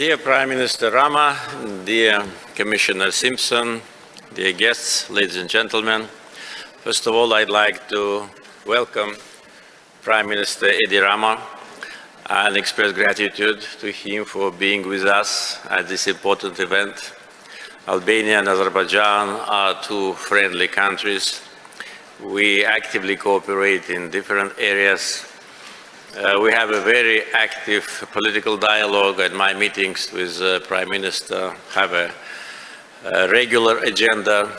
Dear Prime Minister Rama, dear Commissioner Simpson, dear guests, ladies and gentlemen, first of all, I'd like to welcome Prime Minister Edi Rama and express gratitude to him for being with us at this important event. Albania and Azerbaijan are two friendly countries. We actively cooperate in different areas. We have a very active political dialogue, and my meetings with the Prime Minister have a regular agenda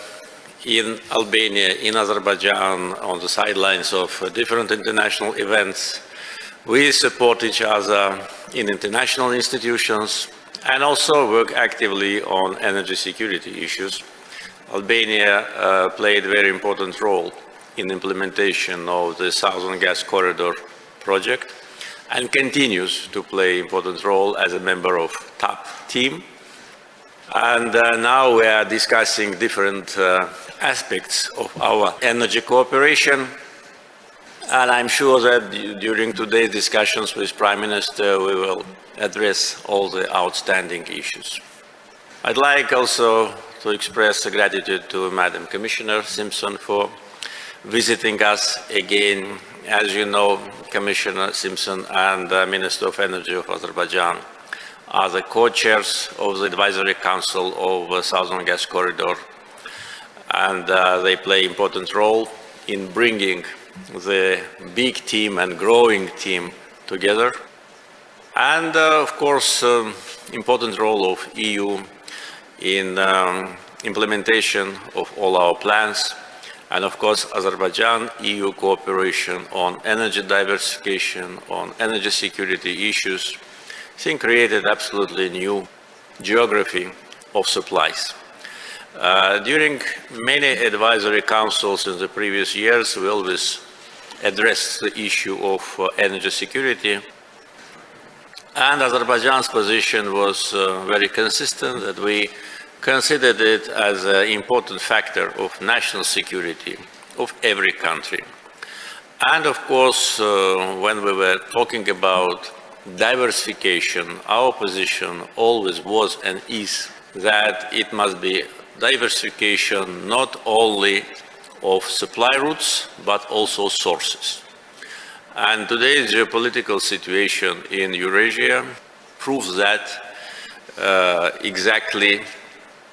in Albania, in Azerbaijan, on the sidelines of different international events. We support each other in international institutions and also work actively on energy security issues. Albania played a very important role in implementation of the Southern Gas Corridor project and continues to play an important role as a member of TAP team. And now we are discussing different aspects of our energy cooperation. And I'm sure that during today's discussions with Prime Minister, we will address all the outstanding issues. I'd like also to express gratitude to Madam Commissioner Simpson for visiting us again. As you know, Commissioner Simpson and Minister of Energy of Azerbaijan are the co-chairs of the Advisory Council of the Southern Gas Corridor, and they play an important role in bringing the big team and growing team together. And of course, important role of EU in implementation of all our plans. And of course, Azerbaijan-EU cooperation on energy diversification, on energy security issues, I think created absolutely new geography of supplies. During many advisory councils in the previous years, we always addressed the issue of energy security. And Azerbaijan's position was very consistent, that we considered it as an important factor of national security of every country. And of course, when we were talking about diversification, our position always was and is that it must be diversification not only of supply routes, but also sources. And today's geopolitical situation in Eurasia proves that exactly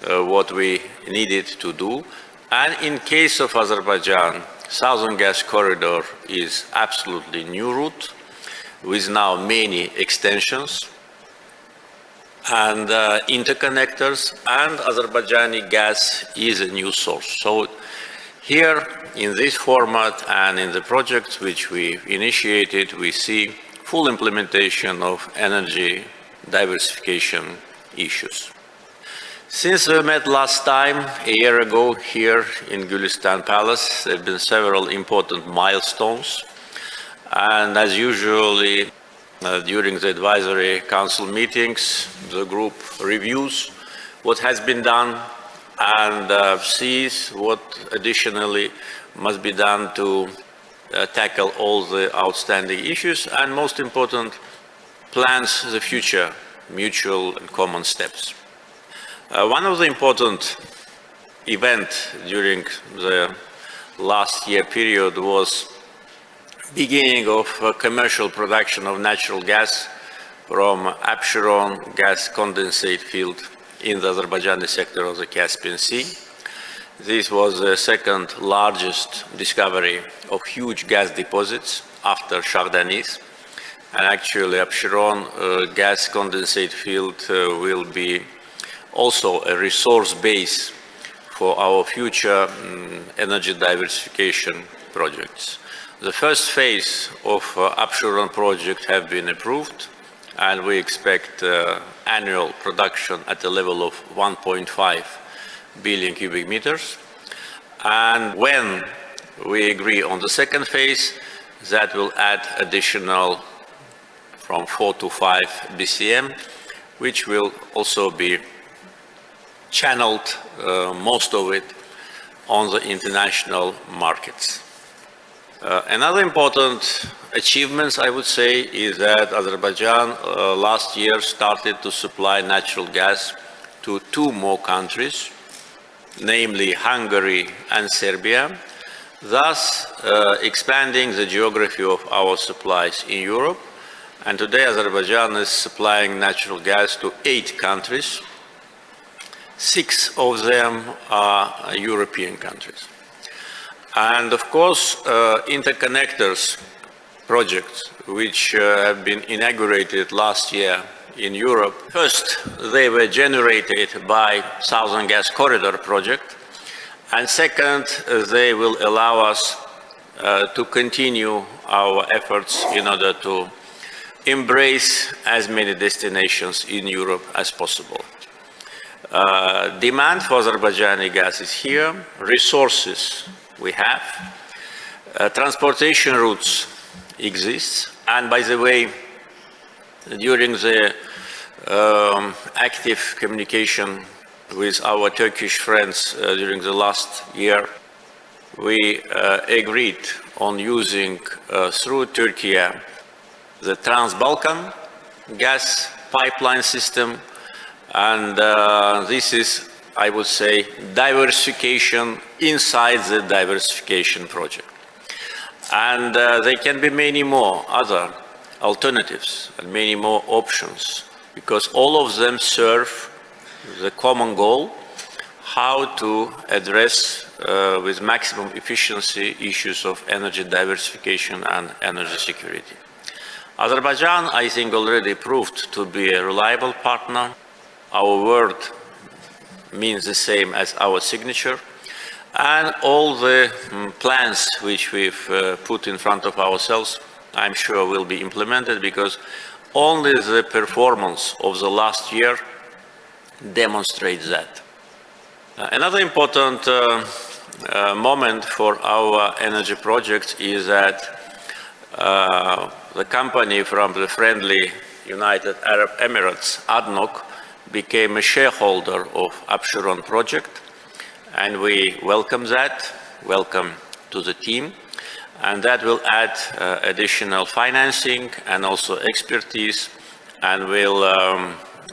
what we needed to do. And in case of Azerbaijan, Southern Gas Corridor is absolutely new route with now many extensions and interconnectors, and Azerbaijani gas is a new source. So here in this format and in the projects which we initiated, we see full implementation of energy diversification issues. Since we met last time, a year ago, here in Gülistan Palace, there have been several important milestones. And as usually, during the advisory council meetings, the group reviews what has been done and sees what additionally must be done to tackle all the outstanding issues, and most important, plans the future mutual and common steps. One of the important events during the last year period was beginning of commercial production of natural gas from Absheron gas condensate field in the Azerbaijani sector of the Caspian Sea. This was the second largest discovery of huge gas deposits after Shahdanis. And actually, Absheron gas condensate field will be also a resource base for our future energy diversification projects. The first phase of Absheron project have been approved, and we expect annual production at the level of 1.5 billion cubic meters. And when we agree on the second phase, that will add additional from 4 to 5 BCM, which will also be channeled, most of it, on the international markets. Another important achievement, I would say, is that Azerbaijan last year started to supply natural gas to 2 more countries, namely Hungary and Serbia, thus expanding the geography of our supplies in Europe. And today Azerbaijan is supplying natural gas to 8 countries. 6 of them are European countries. And of course, interconnectors projects, which have been inaugurated last year in Europe. First, they were generated by Southern Gas Corridor project. And second, they will allow us to continue our efforts in order to embrace as many destinations in Europe as possible. Demand for Azerbaijani gas is here, resources we have, transportation routes exist, and by the way, during the active communication with our Turkish friends during the last year, we agreed on using through Turkey the Trans-Balkan gas pipeline system, and this is, I would say, diversification inside the diversification project. And there can be many more other alternatives and many more options, because all of them serve the common goal, how to address with maximum efficiency issues of energy diversification and energy security. Azerbaijan, I think, already proved to be a reliable partner. Our word means the same as our signature. And all the plans which we've put in front of ourselves, I'm sure will be implemented, because only the performance of the last year demonstrates that. Another important moment for our energy project is that the company from the friendly United Arab Emirates, ADNOC, became a shareholder of Absheron project, and we welcome that, welcome to the team, and that will add additional financing and also expertise, and will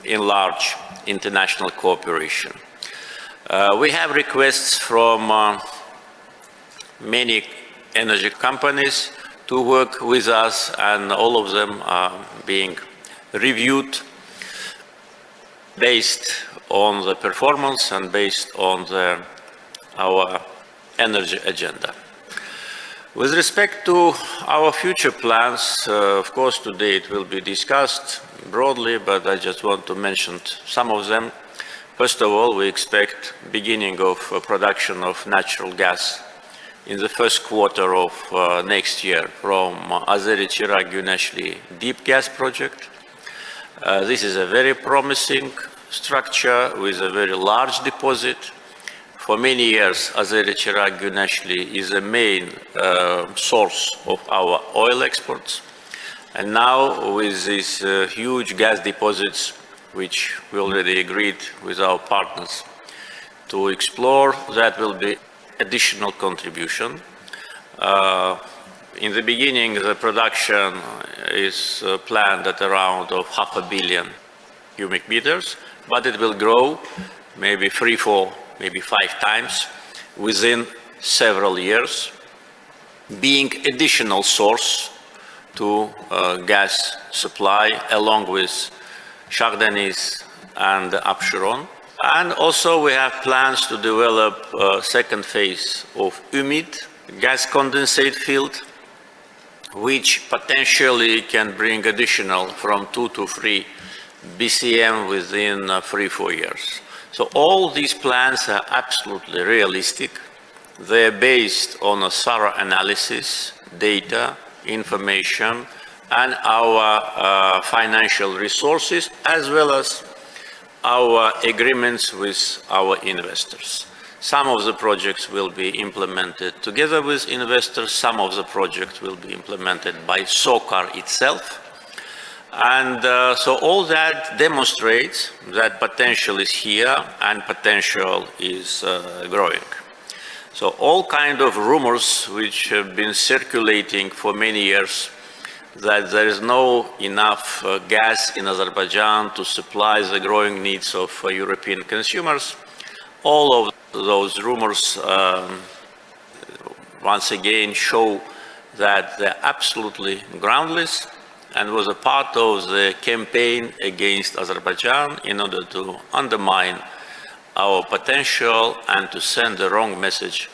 enlarge international cooperation. We have requests from many energy companies to work with us, and all of them are being reviewed based on the performance and based on our energy agenda. With respect to our future plans, of course, today it will be discussed broadly, but I just want to mention some of them. First of all, we expect beginning of production of natural gas in the first quarter of next year from Azeri-Chirag-Güneşli deep gas project. This is a very promising structure with a very large deposit. For many years, Azeri-Chirag-Güneşli is the main source of our oil exports. And now with these huge gas deposits, which we already agreed with our partners to explore, that will be additional contribution. In the beginning, the production is planned at around 500 million cubic meters, but it will grow maybe 3, 4, maybe 5 times within several years, being additional source to gas supply along with Shah-Deniz and Absheron. And also we have plans to develop a second phase of Ümit gas condensate field, which potentially can bring additional from 2 to 3 BCM within 3-4 years. So all these plans are absolutely realistic. They're based on a thorough analysis, data, information, and our financial resources, as well as our agreements with our investors. Some of the projects will be implemented together with investors. Some of the projects will be implemented by SOCAR itself. And so all that demonstrates that potential is here and potential is growing. So all kind of rumors which have been circulating for many years that there is no enough gas in Azerbaijan to supply the growing needs of European consumers, all of those rumors once again show that they're absolutely groundless and was a part of the campaign against Azerbaijan in order to undermine our potential and to send the wrong message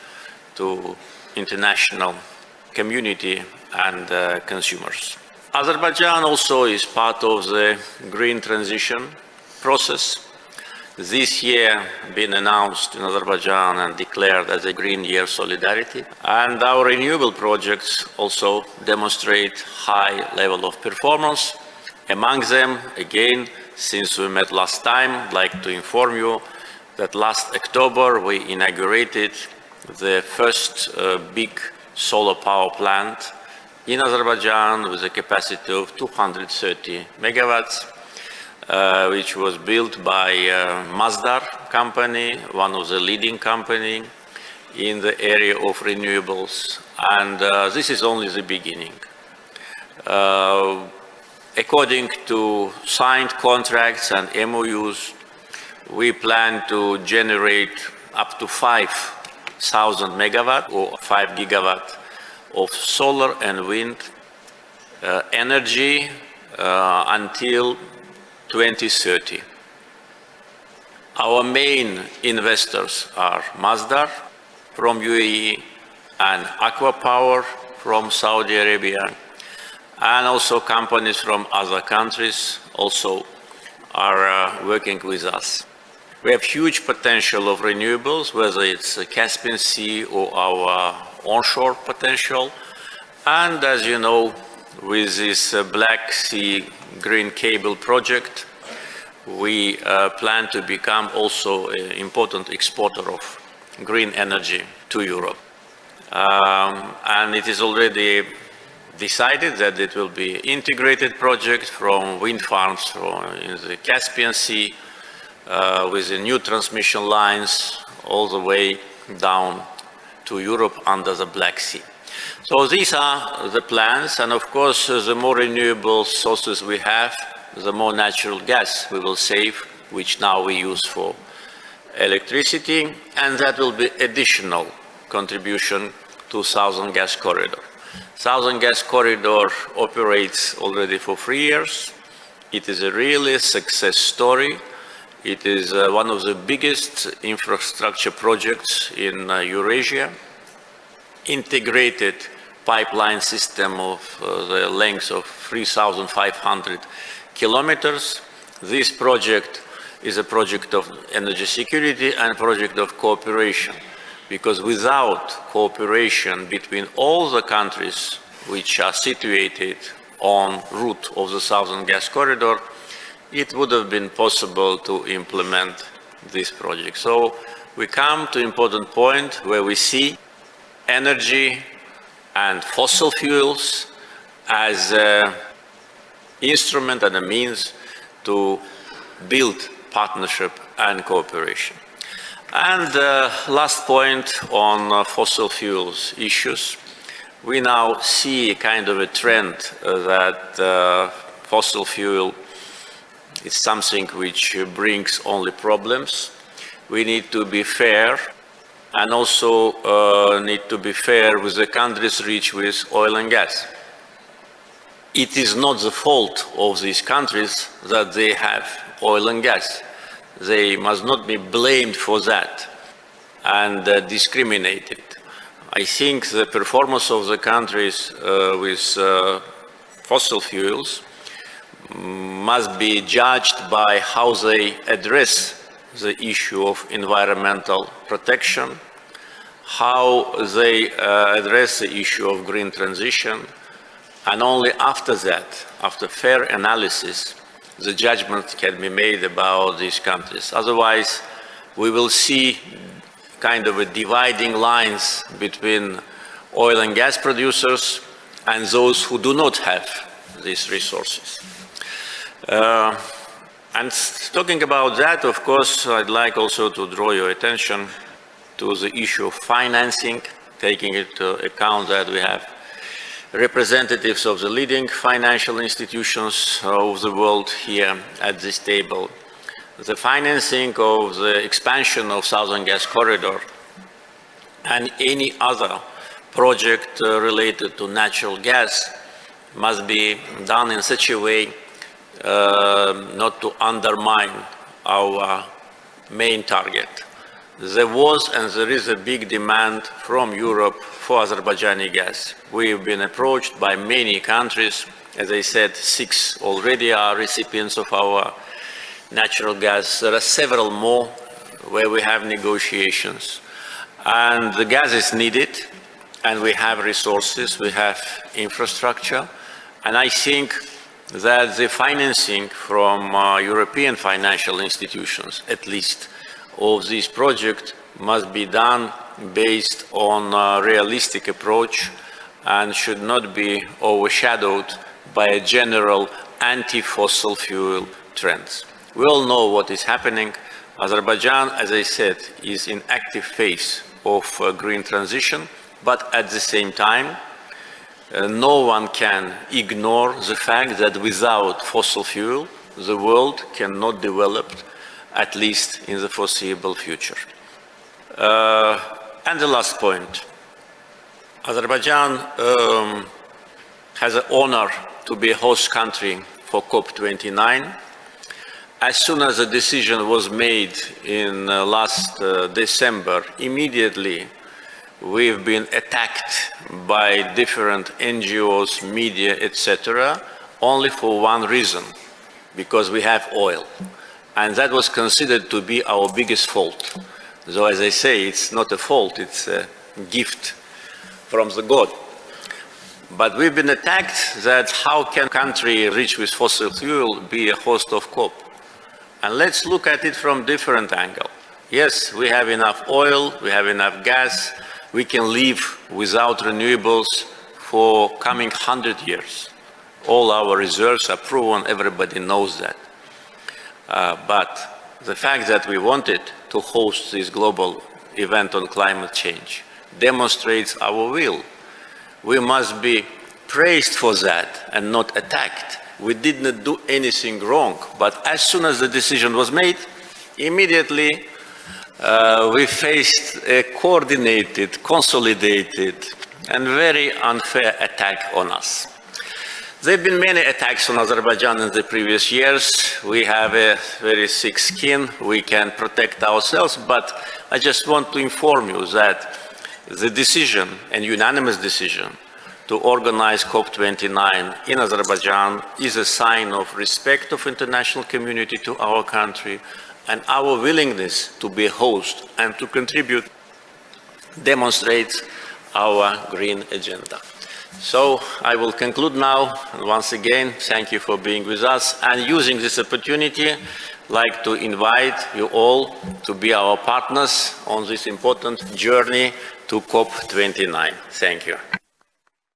to international community and consumers. Azerbaijan also is part of the green transition process. This year been announced in Azerbaijan and declared as a Green Year Solidarity. And our renewable projects also demonstrate high level of performance. Among them, again, since we met last time, I'd like to inform you that last October we inaugurated the first big solar power plant in Azerbaijan with a capacity of 230 megawatts, which was built by Masdar company, one of the leading company in the area of renewables. And this is only the beginning. According to signed contracts and MOUs, we plan to generate up to 5,000 megawatt or 5 gigawatt of solar and wind energy until 2030. Our main investors are Masdar from UAE and Aqua Power from Saudi Arabia, and also companies from other countries also are working with us. We have huge potential of renewables, whether it's the Caspian Sea or our onshore potential. And as you know, with this Black Sea Green Cable project, we plan to become also an important exporter of green energy to Europe. And it is already decided that it will be integrated project from wind farms in the Caspian Sea, with the new transmission lines all the way down to Europe under the Black Sea. So these are the plans, and of course, the more renewable sources we have, the more natural gas we will save, which now we use for electricity, and that will be additional contribution to Southern Gas Corridor. Southern Gas Corridor operates already for 3 years. It is a really success story. It is one of the biggest infrastructure projects in Eurasia. Integrated pipeline system of the length of 3,500 kilometers. This project is a project of energy security and project of cooperation, because without cooperation between all the countries which are situated on route of the Southern Gas Corridor, it would have been possible to implement this project. So we come to an important point where we see energy and fossil fuels as an instrument and a means to build partnership and cooperation. And last point on fossil fuels issues. We now see a kind of a trend that fossil fuel is something which brings only problems. We need to be fair, and also need to be fair with the countries rich with oil and gas. It is not the fault of these countries that they have oil and gas. They must not be blamed for that and discriminated. I think the performance of the countries with fossil fuels must be judged by how they address the issue of environmental protection, how they address the issue of green transition, and only after that, after fair analysis, the judgment can be made about these countries. Otherwise, we will see kind of a dividing lines between oil and gas producers and those who do not have these resources. And talking about that, of course, I'd like also to draw your attention to the issue of financing, taking into account that we have representatives of the leading financial institutions of the world here at this table. The financing of the expansion of Southern Gas Corridor and any other project related to natural gas must be done in such a way not to undermine our main target. There was and there is a big demand from Europe for Azerbaijani gas. We've been approached by many countries. As I said, 6 already are recipients of our natural gas. There are several more where we have negotiations. And the gas is needed, and we have resources, we have infrastructure. And I think that the financing from European financial institutions, at least, of this project must be done based on a realistic approach and should not be overshadowed by a general anti-fossil fuel trends. We all know what is happening. Azerbaijan, as I said, is in active phase of green transition, but at the same time, no one can ignore the fact that without fossil fuel, the world cannot develop, at least in the foreseeable future. And the last point, Azerbaijan has the honor to be a host country for COP29. As soon as the decision was made in last December, immediately we've been attacked by different NGOs, media, etc., only for one reason, because we have oil. And that was considered to be our biggest fault. So as I say, it's not a fault, it's a gift from the God. But we've been attacked that how can a country rich with fossil fuel be a host of COP? And let's look at it from different angle. Yes, we have enough oil, we have enough gas, we can live without renewables for coming 100 years. All our reserves are proven, everybody knows that. But the fact that we wanted to host this global event on climate change demonstrates our will. We must be praised for that and not attacked. We did not do anything wrong, but as soon as the decision was made, immediately we faced a coordinated, consolidated, and very unfair attack on us. There have been many attacks on Azerbaijan in the previous years. We have a very thick skin. We can protect ourselves, but I just want to inform you that the decision, and unanimous decision, to organize COP29 in Azerbaijan is a sign of respect of international community to our country, and our willingness to be a host and to contribute demonstrates our green agenda. So I will conclude now. Once again, thank you for being with us, and using this opportunity, I'd like to invite you all to be our partners on this important journey to COP29. Thank you.